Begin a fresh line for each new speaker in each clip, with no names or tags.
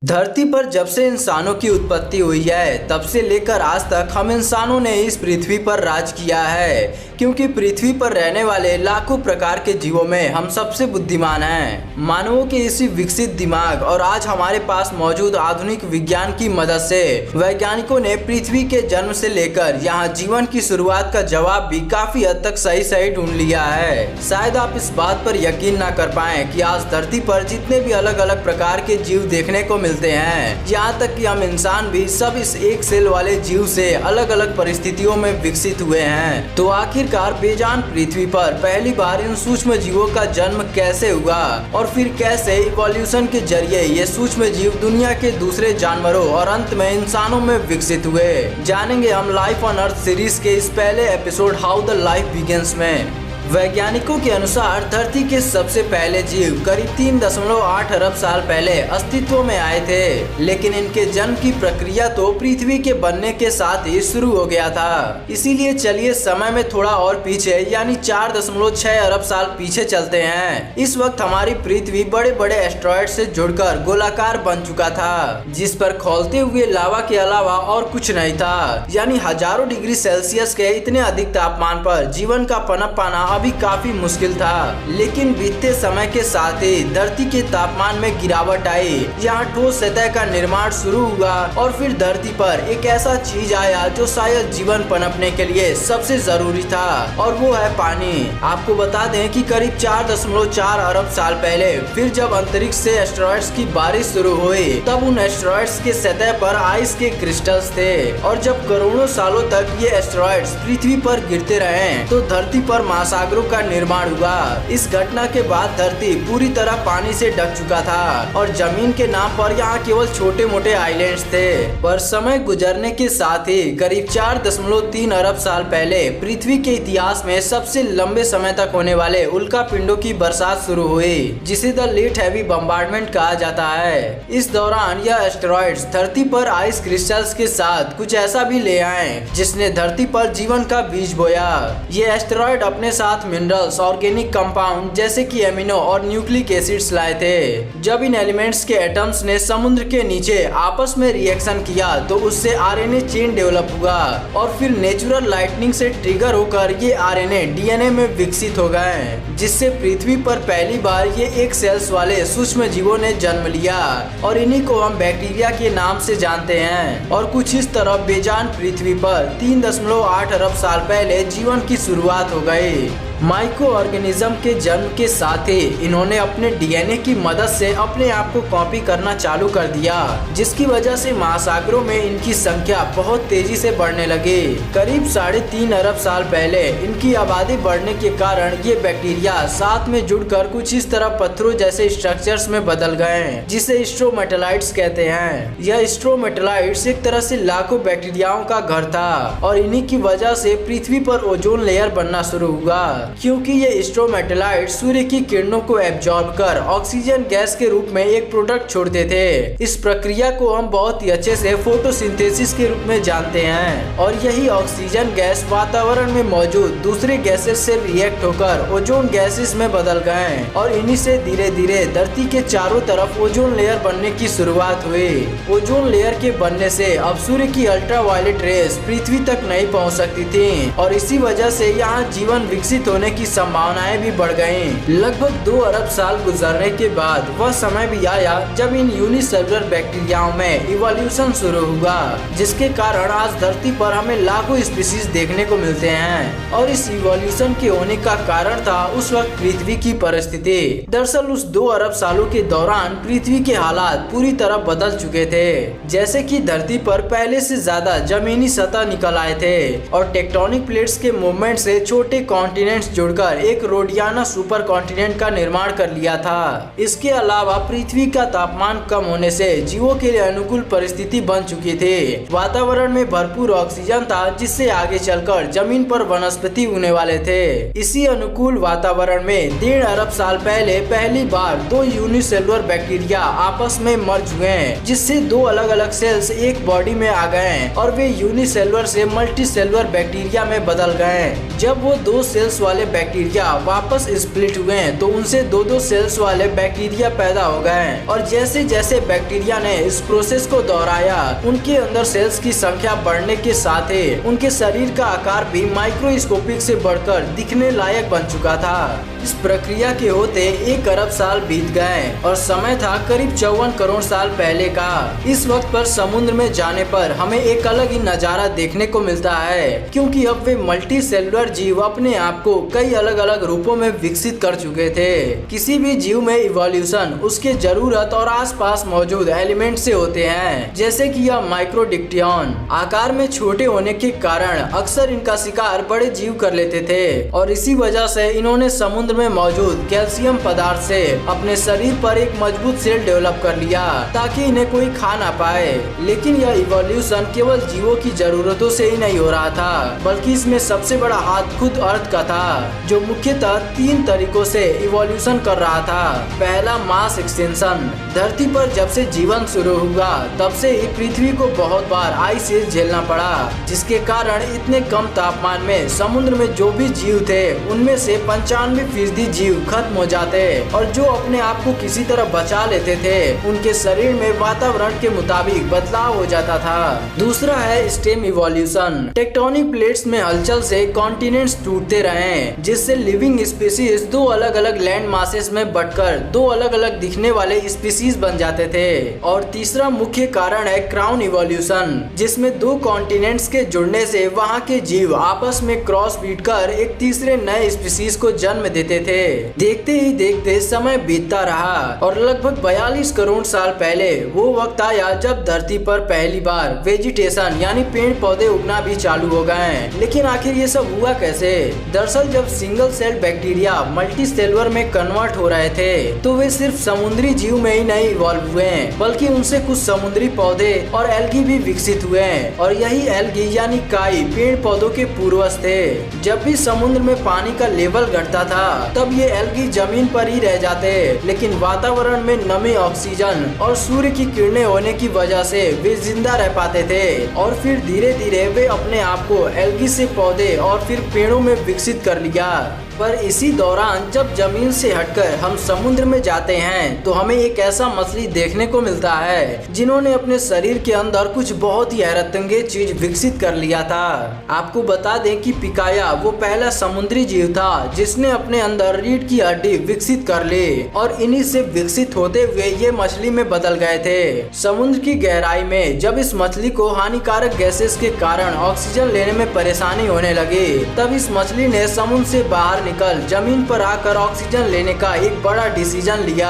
धरती पर जब से इंसानों की उत्पत्ति हुई है तब से लेकर आज तक हम इंसानों ने इस पृथ्वी पर राज किया है, क्योंकि पृथ्वी पर रहने वाले लाखों प्रकार के जीवों में हम सबसे बुद्धिमान हैं। मानवों के इसी विकसित दिमाग और आज हमारे पास मौजूद आधुनिक विज्ञान की मदद से वैज्ञानिकों ने पृथ्वी के जन्म से लेकर यहाँ जीवन की शुरुआत का जवाब भी काफी हद तक सही ढूंढ लिया है। शायद आप इस बात पर यकीन ना कर पाएं कि आज धरती पर जितने भी अलग अलग प्रकार के जीव देखने को मिलते हैं, यहाँ तक कि हम इंसान भी सब इस एक सेल वाले जीव से अलग अलग परिस्थितियों में विकसित हुए हैं। तो आखिरकार बेजान पृथ्वी पर पहली बार इन सूक्ष्म जीवों का जन्म कैसे हुआ और फिर कैसे इवोल्यूशन के जरिए ये सूक्ष्म जीव दुनिया के दूसरे जानवरों और अंत में इंसानों में विकसित हुए, जानेंगे हम लाइफ ऑन अर्थ सीरीज के इस पहले episode how the life begins में। वैज्ञानिकों के अनुसार धरती के सबसे पहले जीव करीब 3.8 अरब साल पहले अस्तित्व में आए थे, लेकिन इनके जन्म की प्रक्रिया तो पृथ्वी के बनने के साथ ही शुरू हो गया था। इसीलिए चलिए समय में थोड़ा और पीछे यानी 4.6 अरब साल पीछे चलते हैं। इस वक्त हमारी पृथ्वी बड़े बड़े एस्ट्रॉयड से जुड़कर गोलाकार बन चुका था, जिस पर खौलते हुए लावा के अलावा और कुछ नहीं था। यानी हजारों डिग्री सेल्सियस के इतने अधिक तापमान पर जीवन का पनप पाना अभी काफी मुश्किल था। लेकिन बीतते समय के साथ ही धरती के तापमान में गिरावट आई, यहाँ ठोस सतह का निर्माण शुरू हुआ और फिर धरती पर एक ऐसा चीज आया जो शायद जीवन पनपने के लिए सबसे जरूरी था, और वो है पानी। आपको बता दें कि करीब 4.4 अरब साल पहले फिर जब अंतरिक्ष से एस्ट्रॉयड्स की बारिश शुरू हुई, तब उन एस्ट्रॉयड्स के सतह पर आइस के क्रिस्टल्स थे, और जब करोड़ों सालों तक ये एस्ट्रॉयड्स पृथ्वी पर गिरते रहे तो धरती पर महासागरों का निर्माण हुआ। इस घटना के बाद धरती पूरी तरह पानी से ढक चुका था और जमीन के नाम पर यहाँ केवल छोटे मोटे आइलैंड्स थे। पर समय गुजरने के साथ ही करीब 4.3 अरब साल पहले पृथ्वी के इतिहास में सबसे लंबे समय तक होने वाले उल्का पिंडों की बरसात शुरू हुई, जिसे द लेट हैवी बम्बार्डमेंट कहा जाता है। इस दौरान यह एस्टेरॉइड्स धरती पर आइस क्रिस्टल्स के साथ कुछ ऐसा भी ले आए जिसने धरती पर जीवन का बीज बोया। ये एस्टेरॉइड अपने साथ मिनरल्स, ऑर्गेनिक कंपाउंड जैसे कि एमिनो और न्यूक्लिक एसिड्स लाए थे। जब इन एलिमेंट्स के एटम्स ने समुद्र के नीचे आपस में रिएक्शन किया तो उससे आरएनए चेन डेवलप हुआ, और फिर नेचुरल लाइटनिंग से ट्रिगर होकर ये आरएनए डीएनए में विकसित हो गए, जिससे पृथ्वी पर पहली बार ये एक सेल्स वाले सूक्ष्म जीवों ने जन्म लिया, और इन्हीं को हम बैक्टीरिया के नाम से जानते हैं। और कुछ इस तरह बेजान पृथ्वी पर 3.8 अरब साल पहले जीवन की शुरुआत हो गई। माइक्रो ऑर्गेनिज्म के जन्म के साथ ही इन्होंने अपने डीएनए की मदद से अपने आप को कॉपी करना चालू कर दिया, जिसकी वजह से महासागरों में इनकी संख्या बहुत तेजी से बढ़ने लगी। करीब 3.5 अरब साल पहले इनकी आबादी बढ़ने के कारण ये बैक्टीरिया साथ में जुड़कर कुछ इस तरह पत्थरों जैसे स्ट्रक्चर्स में बदल गए, जिसे स्ट्रोमेटालाइट्स कहते हैं। यह स्ट्रोमेटालाइट्स एक तरह से लाखों बैक्टीरियाओं का घर था, और इन्हीं की वजह से पृथ्वी पर ओजोन लेयर बनना शुरू हुआ, क्योंकि ये स्ट्रोमेटालाइट सूर्य की किरणों को एब्जॉर्ब कर ऑक्सीजन गैस के रूप में एक प्रोडक्ट छोड़ते थे। इस प्रक्रिया को हम बहुत ही अच्छे से फोटोसिंथेसिस के रूप में जानते हैं, और यही ऑक्सीजन गैस वातावरण में मौजूद दूसरे गैसेस से रिएक्ट होकर ओजोन गैसेस में बदल गए, और इन्हीं से धीरे धीरे धरती के चारों तरफ ओजोन लेयर बनने की शुरुआत हुई। ओजोन लेयर के बनने से अब सूर्य की अल्ट्रावायलेट रेस पृथ्वी तक नहीं पहुंच सकती थी, और इसी वजह से यहाँ जीवन विकसित होने की संभावनाएं भी बढ़ गईं। लगभग 2 अरब साल गुजरने के बाद वह समय भी आया जब इन यूनिसेलुलर बैक्टीरियाओं में इवोल्यूशन शुरू हुआ, जिसके कारण आज धरती पर हमें लाखों स्पीशीज देखने को मिलते हैं। और इस इवोल्यूशन के होने का कारण था उस वक्त पृथ्वी की परिस्थिति। दरअसल उस 2 अरब सालों के दौरान पृथ्वी के हालात पूरी तरह बदल चुके थे, जैसे कि धरती पर पहले से ज्यादा जमीनी सतह निकल आए थे, और टेक्टोनिक प्लेट्स के मूवमेंट से छोटे कॉन्टिनेंट्स जुड़कर एक रोडियाना सुपर कॉन्टिनेंट का निर्माण कर लिया था। इसके अलावा पृथ्वी का तापमान कम होने से जीवों के लिए अनुकूल परिस्थिति बन चुकी थी। वातावरण में भरपूर ऑक्सीजन था, जिससे आगे चलकर जमीन पर वनस्पति उगने वाले थे। इसी अनुकूल वातावरण में 1.5 अरब साल पहले पहली बार 2 यूनिसेलुलर बैक्टीरिया आपस में मर्ज हुए, जिससे 2 अलग अलग सेल्स एक बॉडी में आ गए, और वे यूनिसेलुलर से मल्टीसेलुलर बैक्टीरिया में बदल गए। जब वो 2 सेल्स वाले बैक्टीरिया वापस स्प्लिट हुए तो उनसे दो दो सेल्स वाले बैक्टीरिया पैदा हो गए और जैसे जैसे बैक्टीरिया ने इस प्रोसेस को दोहराया उनके अंदर सेल्स की संख्या बढ़ने के साथ ही उनके शरीर का आकार भी माइक्रोस्कोपिक से बढ़कर दिखने लायक बन चुका था। इस प्रक्रिया के होते 1 अरब साल बीत गए और समय था करीब 54 करोड़ साल पहले का। इस वक्त पर समुद्र में जाने पर हमें एक अलग ही नजारा देखने को मिलता है, क्योंकि अब वे मल्टी सेलुलर जीव अपने आप को कई अलग अलग रूपों में विकसित कर चुके थे। किसी भी जीव में इवोल्यूशन उसके जरूरत और आसपास मौजूद एलिमेंट से होते हैं, जैसे कि यह माइक्रोडिक्टियन आकार में छोटे होने के कारण अक्सर इनका शिकार बड़े जीव कर लेते थे और इसी वजह से इन्होंने समुद्र में मौजूद कैल्शियम पदार्थ से अपने शरीर पर एक मजबूत सेल डेवलप कर लिया ताकि इन्हें कोई खा ना पाए। लेकिन यह इवोल्यूशन केवल जीवों की जरूरतों से ही नहीं हो रहा था, बल्कि इसमें सबसे बड़ा हाथ खुद अर्थ का था, जो मुख्यतः 3 तरीकों से इवोल्यूशन कर रहा था। पहला, मास एक्सटेंशन। धरती पर जब से जीवन शुरू हुआ तब से ही पृथ्वी को बहुत बार आइस एज झेलना पड़ा, जिसके कारण इतने कम तापमान में समुद्र में जो भी जीव थे उनमें से 95% जीव खत्म हो जाते और जो अपने आप को किसी तरह बचा लेते थे उनके शरीर में वातावरण के मुताबिक बदलाव हो जाता था। दूसरा है स्टेम इवोल्यूशन। टेक्टोनिक प्लेट्स में हलचल से कॉन्टिनेंट्स टूटते रहे, जिससे लिविंग स्पीसीज 2 अलग अलग लैंड मासेस में बटकर 2 अलग अलग दिखने वाले स्पीसीज बन जाते थे। और तीसरा मुख्य कारण है क्राउन इवोल्यूशन, जिसमें 2 कॉन्टिनेंट्स के जुड़ने से वहाँ के जीव आपस में क्रॉस बीट कर एक तीसरे नए स्पीसीज को जन्म देते थे। देखते ही देखते समय बीतता रहा और लगभग 42 करोड़ साल पहले वो वक्त आया जब धरती पर पहली बार वेजिटेशन यानी पेड़ पौधे उगना भी चालू हो गए। लेकिन आखिर ये सब हुआ कैसे? दरअसल जब single cell bacteria multicellular में कन्वर्ट हो रहे थे तो वे सिर्फ समुद्री जीव में ही नहीं इवॉल्व हुए, बल्कि उनसे कुछ समुद्री पौधे और एल्गी भी विकसित हुए और यही एल्गी यानी काई पेड़ पौधों के पूर्वज थे। जब भी समुद्र में पानी का लेवल घटता था तब ये एल्गी जमीन पर ही रह जाते, लेकिन वातावरण में नमी, ऑक्सीजन और सूर्य की किरणें होने की वजह से वे जिंदा रह पाते थे और फिर धीरे धीरे वे अपने आप को एल्गी से पौधे और फिर पेड़ों में विकसित कर लिया। पर इसी दौरान जब जमीन से हटकर हम समुद्र में जाते हैं तो हमें एक ऐसा मछली देखने को मिलता है जिन्होंने अपने शरीर के अंदर कुछ बहुत ही हैरतअंगेज चीज विकसित कर लिया था। आपको बता दें कि पिकाया वो पहला समुद्री जीव था जिसने अपने अंदर रीढ़ की हड्डी विकसित कर ली और इन्हीं से विकसित होते हुए ये मछली में बदल गए थे। समुद्र की गहराई में जब इस मछली को हानिकारक गैसेस के कारण ऑक्सीजन लेने में परेशानी होने लगी तब इस मछली ने समुद्र से बाहर निकल जमीन पर आकर ऑक्सीजन लेने का एक बड़ा डिसीजन लिया।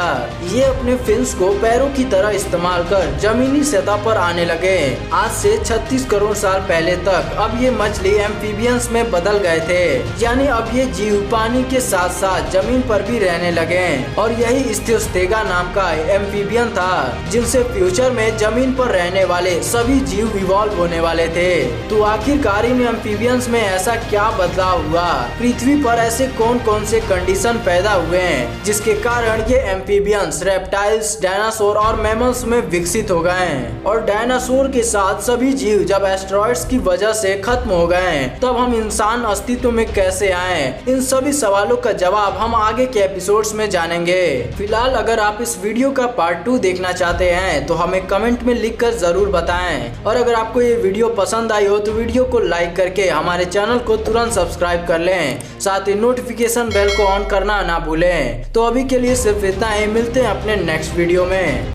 ये अपने फिन्स को पैरों की तरह इस्तेमाल कर जमीनी सतह पर आने लगे। आज से 36 करोड़ साल पहले तक अब ये मछली एम्फीबियंस में बदल गए थे, यानी अब ये जीव पानी के साथ साथ जमीन पर भी रहने लगे और यही स्थियोस्तेगा नाम का एम्फीबियन था जिनसे फ्यूचर में जमीन पर रहने वाले सभी जीव इवॉल्व होने वाले थे। तो आखिरकार इन एम्फीबियंस में ऐसा क्या बदलाव हुआ? पृथ्वी पर ऐसे कौन कौन से कंडीशन पैदा हुए हैं जिसके कारण ये एम्फीबियंस रेप्टाइल्स, डायनासोर और मैमल्स में विकसित हो गए? और डायनासोर के साथ सभी जीव जब एस्टेरॉइड्स की वजह से खत्म हो गए तब हम इंसान अस्तित्व में कैसे आए? इन सभी सवालों का जवाब हम आगे के एपिसोड्स में जानेंगे। फिलहाल अगर आप इस वीडियो का पार्ट 2 देखना चाहते हैं तो हमें कमेंट में लिख कर जरूर बताएं और अगर आपको ये वीडियो पसंद आई हो तो वीडियो को लाइक करके हमारे चैनल को तुरंत सब्सक्राइब कर लें, साथ ही नोटिफिकेशन बेल को ऑन करना ना भूलें। तो अभी के लिए सिर्फ इतना ही, मिलते हैं अपने नेक्स्ट वीडियो में।